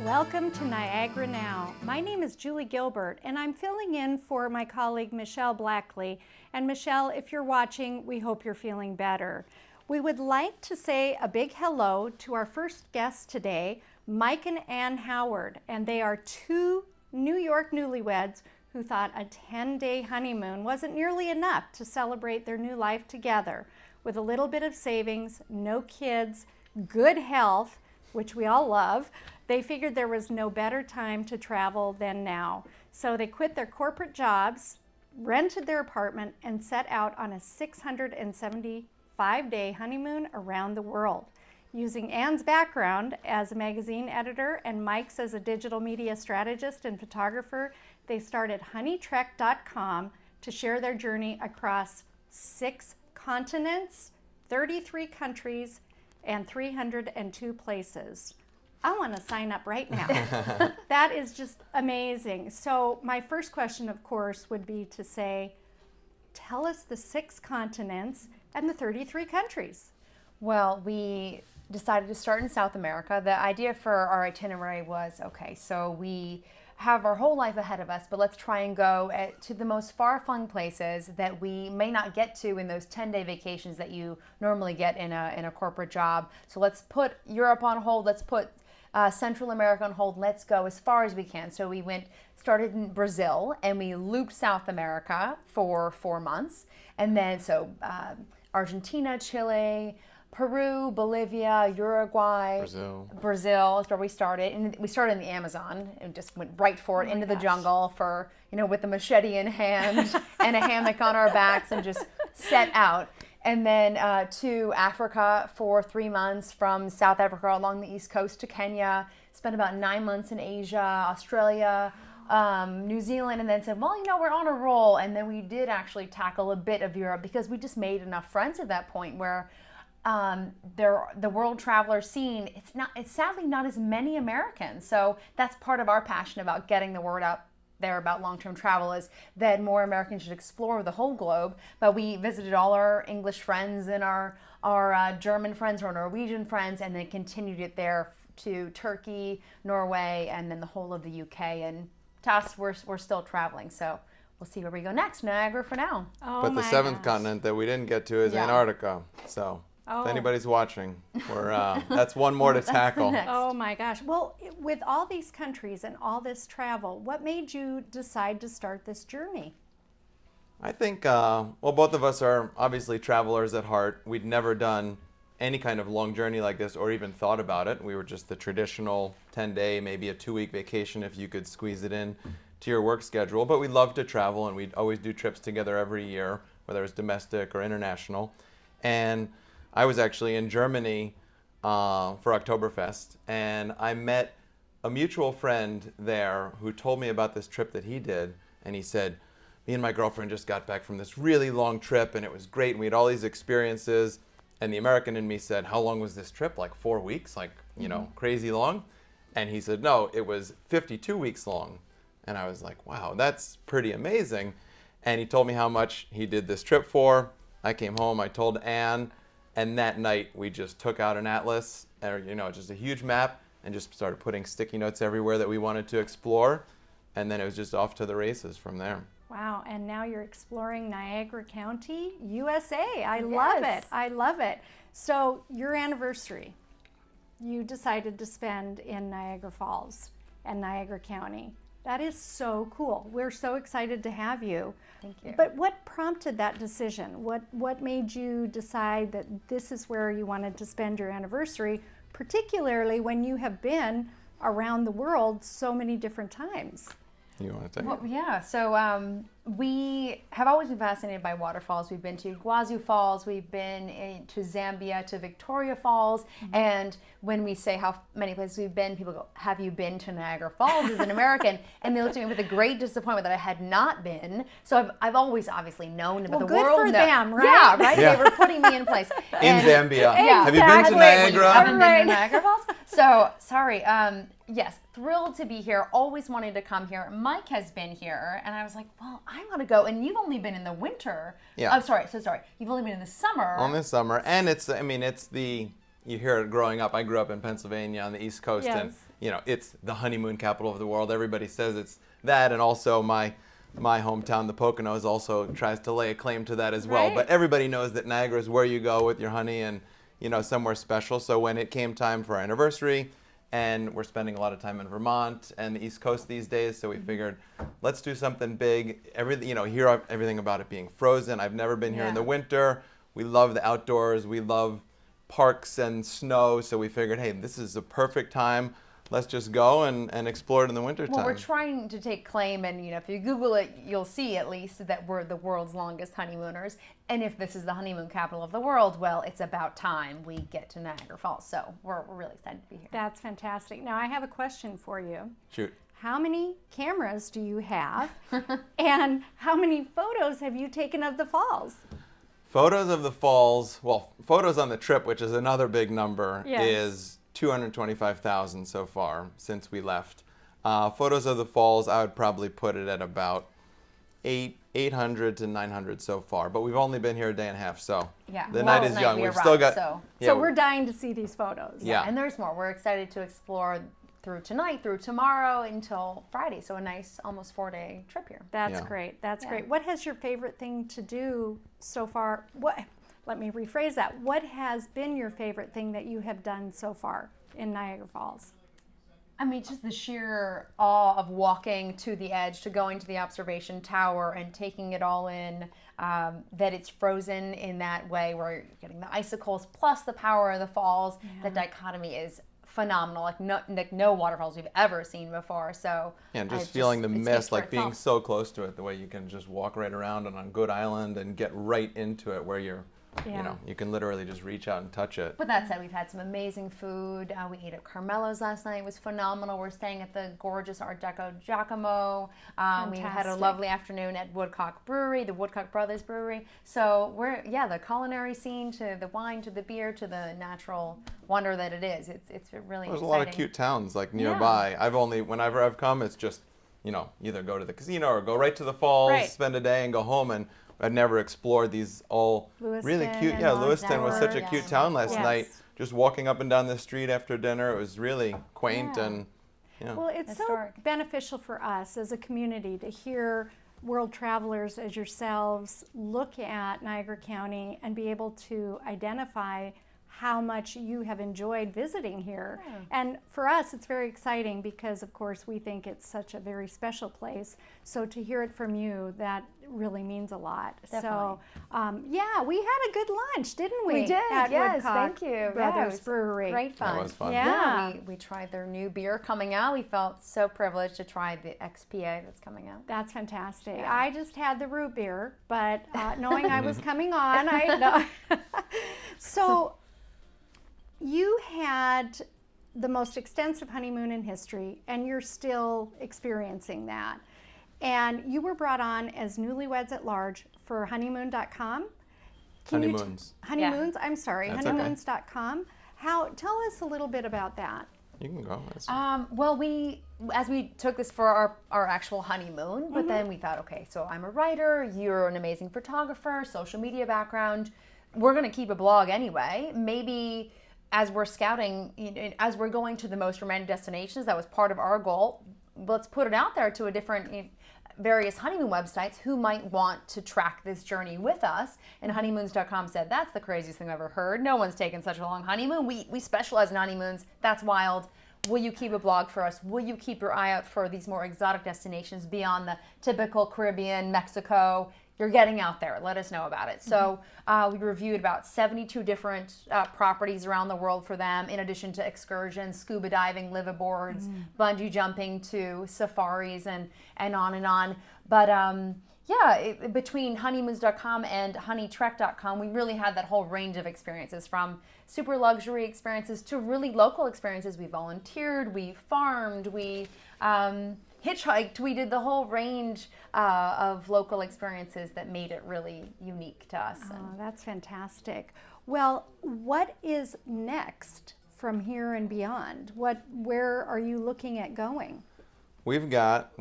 Welcome to Niagara Now. My name is Julie Gilbert, and I'm filling in for my colleague Michelle Blackley. And Michelle, if you're watching, we hope you're feeling better. We would like to say a big hello to our first guests today, Mike and Ann Howard, and they are two New York newlyweds who thought a 10-day honeymoon wasn't nearly enough to celebrate their new life together. With a little bit of savings, no kids, good health, which we all love, they figured there was no better time to travel than now. So they quit their corporate jobs, rented their apartment, and set out on a 675-day honeymoon around the world. Using Ann's background as a magazine editor and Mike's as a digital media strategist and photographer, they started HoneyTrek.com to share their journey across 6 continents, 33 countries, and 302 places. I want to sign up right now. That is just amazing. So my first question, of course, would be to say, tell us the 6 continents and the 33 countries. Well, we decided to start in South America. The idea for our itinerary was, okay, so we have our whole life ahead of us, but let's try and go to the most far-flung places that we may not get to in those 10-day vacations that you normally get in a corporate job. So let's put Europe on hold, let's put Central America on hold, let's go as far as we can. So we started in Brazil, and we looped South America for 4 months. And then Argentina, Chile, Peru, Bolivia, Uruguay, Brazil is where we started. And we started in the Amazon and just went right for it, into the jungle with the machete in hand and a hammock on our backs, and just set out. And then to Africa for 3 months, from South Africa along the East Coast to Kenya. Spent about 9 months in Asia, Australia, New Zealand, and then said, well, we're on a roll. And then we did actually tackle a bit of Europe because we just made enough friends at that point where the world traveler scene, it's sadly not as many Americans. So that's part of our passion about getting the word out there about long-term travel, is that more Americans should explore the whole globe. But we visited all our English friends and our German friends, our Norwegian friends, and then continued it there to Turkey, Norway, and then the whole of the UK. And to us, we're still traveling. So we'll see where we go next. Niagara for now. Oh, but the 7th continent that we didn't get to is Antarctica. So if anybody's watching, that's one more to tackle. Oh my gosh. Well, with all these countries and all this travel, what made you decide to start this journey? I think, both of us are obviously travelers at heart. We'd never done any kind of long journey like this or even thought about it. We were just the traditional 10-day, maybe a 2-week vacation if you could squeeze it in to your work schedule. But we love to travel, and we'd always do trips together every year, whether it was domestic or international. And I was actually in Germany for Oktoberfest, and I met a mutual friend there who told me about this trip that he did. And he said, me and my girlfriend just got back from this really long trip, and it was great, and we had all these experiences. And the American in me said, how long was this trip? Like 4 weeks? Crazy long? And he said, no, it was 52 weeks long. And I was like, wow, that's pretty amazing. And he told me how much he did this trip for. I came home, I told Ann, and that night we just took out an atlas, just a huge map, and just started putting sticky notes everywhere that we wanted to explore. And then it was just off to the races from there. Wow, and now you're exploring Niagara County, USA. I love it. I love it. So your anniversary, you decided to spend in Niagara Falls and Niagara County. That is so cool. We're so excited to have you. Thank you. But what prompted that decision? What made you decide that this is where you wanted to spend your anniversary, particularly when you have been around the world so many different times? You want to take it? Yeah. So we have always been fascinated by waterfalls. We've been to Iguazu Falls. We've been to Zambia, to Victoria Falls. Mm-hmm. And when we say how many places we've been, people go, have you been to Niagara Falls as an American? And they looked at me with a great disappointment that I had not been. So I've always obviously known about the world. Good for them, right? Yeah, right? Yeah. They were putting me in place. In Zambia. Yeah. Have you been to Niagara? You haven't been to Niagara Falls? So, sorry. Yes, thrilled to be here. Always wanted to come here. Mike has been here, and I was like, well, I want to go. And you've only been in the winter. Yeah. I'm sorry. You've only been in the summer. Only summer, and it's the you hear it growing up. I grew up in Pennsylvania on the East Coast, and Yes. it's the honeymoon capital of the world. Everybody says it's that, and also my hometown, the Poconos, also tries to lay a claim to that as well. Right. But everybody knows that Niagara is where you go with your honey, and somewhere special. So when it came time for our anniversary, and we're spending a lot of time in Vermont and the East Coast these days, so we figured, let's do something big. Hear everything about it being frozen. I've never been here in the winter. We love the outdoors. We love parks and snow. So we figured, hey, this is a perfect time. Let's just go and explore it in the wintertime. Well, we're trying to take claim, and if you Google it, you'll see at least that we're the world's longest honeymooners. And if this is the honeymoon capital of the world, well, it's about time we get to Niagara Falls. So we're really excited to be here. That's fantastic. Now I have a question for you. Shoot. How many cameras do you have? And how many photos have you taken of the falls? Photos of the falls, photos on the trip, which is another big number, Yes. is 225,000 so far since we left. Photos of the falls, I would probably put it at about 800 to 900 so far. But we've only been here a day and a half, so the night is young. We've still got. So We're dying to see these photos. Yeah. And there's more. We're excited to explore through tonight, through tomorrow, until Friday. So a nice, almost 4-day trip here. That's great. That's great. What has your favorite thing to do so far? Let me rephrase that. What has been your favorite thing that you have done so far in Niagara Falls? I mean, just the sheer awe of walking to the edge, to going to the observation tower and taking it all in, that it's frozen in that way where you're getting the icicles plus the power of the falls. The dichotomy is phenomenal, like no waterfalls we've ever seen before. So and just feeling the it mist, speaks for like being itself. so close to it, the way you can just walk right around on Good Island and get right into it where you're, you can literally just reach out and touch it. But that said, we've had some amazing food. We ate at Carmelo's last night. It was phenomenal. We're staying at the gorgeous Art Deco Giacomo. We had a lovely afternoon at Woodcock Brewery, the Woodcock Brothers Brewery. So the culinary scene, to the wine, to the beer, to the natural wonder that it is. It's really There's exciting. a lot of cute towns like nearby. Whenever I've come, it's just, either go to the casino or go right to the falls, spend a day and go home. And I'd never explored these all really cute. Lewiston Yeah, and Lewiston was such a Montour, cute town last Yes. night. Just walking up and down the street after dinner, it was really quaint and Well, it's Historic. so beneficial for us as a community to hear world travelers as yourselves look at Niagara County and be able to identify how much you have enjoyed visiting here. And for us, it's very exciting because, of course, we think it's such a very special place. So to hear it from you, that really means a lot. Definitely. So, we had a good lunch, didn't we? We did, At yes, Woodcock thank you. Yeah, it Brothers was Brewery. Great fun. That was fun. Yeah. We tried their new beer coming out. We felt so privileged to try the XPA that's coming out. That's fantastic. Yeah. I just had the root beer, but knowing I was coming on, I know. So you had the most extensive honeymoon in history, and you're still experiencing that. And you were brought on as newlyweds at large for honeymoon.com. Honeymoons. Honeymoons, I'm sorry, That's okay. honeymoons.com. Tell us a little bit about that. You can go. That's- Well, as we took this for our actual honeymoon, but then we thought, okay, so I'm a writer, you're an amazing photographer, social media background. We're going to keep a blog anyway. Maybe as we're scouting, as we're going to the most romantic destinations, that was part of our goal. Let's put it out there to a different various honeymoon websites who might want to track this journey with us. And honeymoons.com said, that's the craziest thing I've ever heard. No one's taken such a long honeymoon. We specialize in honeymoons. That's wild. Will you keep a blog for us? Will you keep your eye out for these more exotic destinations beyond the typical Caribbean, Mexico? You're getting out there. Let us know about it. So we reviewed about 72 different properties around the world for them, in addition to excursions, scuba diving, liveaboards, bungee jumping, to safaris, and on and on. But between honeymoons.com and honeytrek.com, we really had that whole range of experiences, from super luxury experiences to really local experiences. We volunteered, we farmed, we hitchhiked, we did the whole range of local experiences that made it really unique to us. Oh, that's fantastic. Well, what is next from here and beyond? Where are you looking at going? We've got,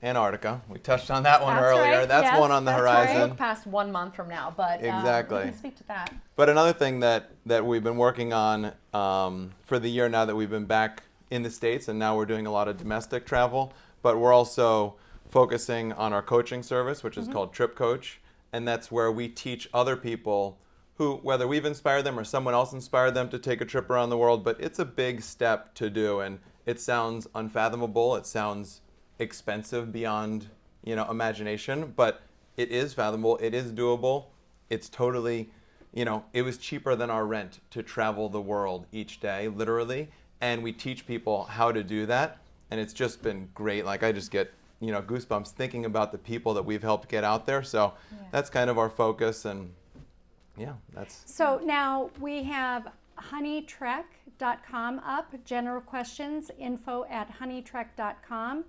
Antarctica. We touched on that one That's earlier. right. That's Yes, one on the that's horizon. Look past 1 month from now, but Exactly. we can speak to that. But another thing that we've been working on for the year now that we've been back in the States, and now we're doing a lot of domestic travel, but we're also focusing on our coaching service, which is called Trip Coach. And that's where we teach other people who, whether we've inspired them or someone else inspired them to take a trip around the world, but it's a big step to do. And it sounds unfathomable. It sounds expensive beyond, imagination, but it is fathomable. It is doable. It's totally, it was cheaper than our rent to travel the world each day, literally. And we teach people how to do that. And it's just been great. Like, I just get, goosebumps thinking about the people that we've helped get out there. So that's kind of our focus. And that's. So now we have HoneyTrek.com up, general questions, info@HoneyTrek.com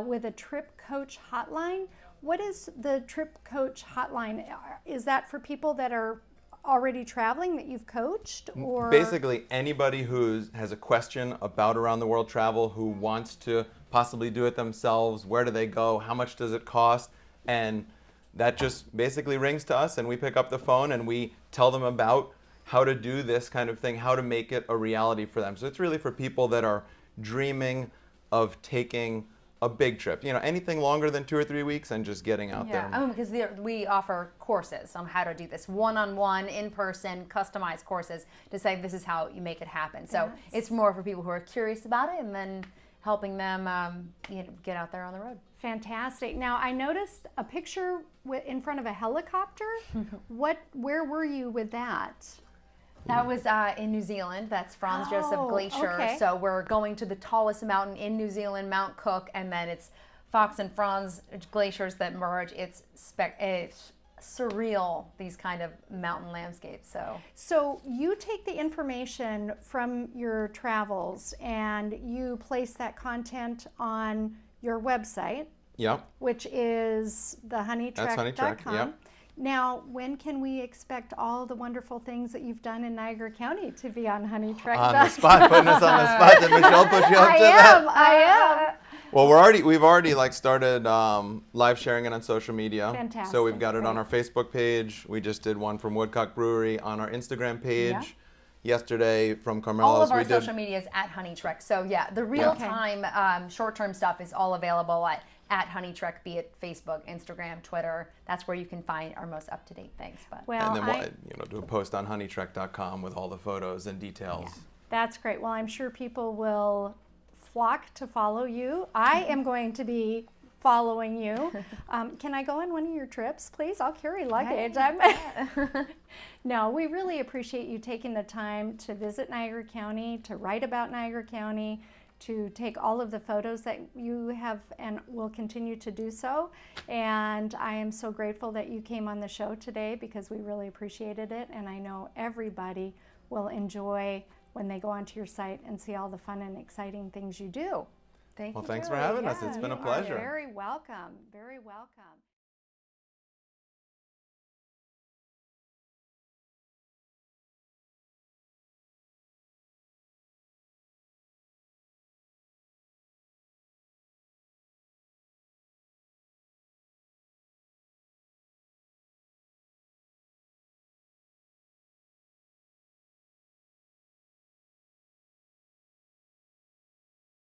with a Trip Coach hotline. What is the Trip Coach hotline? Is that for people that are already traveling that you've coached, or basically anybody who has a question about around the world travel, who wants to possibly do it themselves? Where do they go? How much does it cost? And that just basically rings to us, and we pick up the phone and we tell them about how to do this kind of thing, how to make it a reality for them. So it's really for people that are dreaming of taking a big trip, anything longer than 2 or 3 weeks, and just getting out there. Because we offer courses on how to do this, one-on-one, in-person, customized courses to say this is how you make it happen. So it's more for people who are curious about it, and then helping them get out there on the road. Fantastic. Now, I noticed a picture in front of a helicopter. Where were you with that? That was in New Zealand. That's Franz Josef Glacier. Okay. So we're going to the tallest mountain in New Zealand, Mount Cook, and then it's Fox and Franz glaciers that merge. It's surreal, these kind of mountain landscapes. So you take the information from your travels and you place that content on your website, which is the That's HoneyTrek, yep. Now, when can we expect all the wonderful things that you've done in Niagara County to be on HoneyTrek? On the spot, putting us on the spot. Did Michelle put you up to that? I am. Well, we've already started live sharing it on social media. Fantastic. So we've got it on our Facebook page. We just did one from Woodcock Brewery on our Instagram page. Yeah. Yesterday from Carmela's. All of our social media is at HoneyTrek. So the real-time, short-term stuff is all available at HoneyTrek, be it Facebook, Instagram, Twitter. That's where you can find our most up-to-date things. And then we'll do a post on HoneyTrek.com with all the photos and details. Yeah, that's great. Well, I'm sure people will flock to follow you. I am going to be following you. Can I go on one of your trips, please? I'll carry luggage. No, we really appreciate you taking the time to visit Niagara County, to write about Niagara County, to take all of the photos that you have and will continue to do so. And I am so grateful that you came on the show today, because we really appreciated it. And I know everybody will enjoy when they go onto your site and see all the fun and exciting things you do. Well, thanks for having us. It's been a pleasure. Very welcome. Very welcome.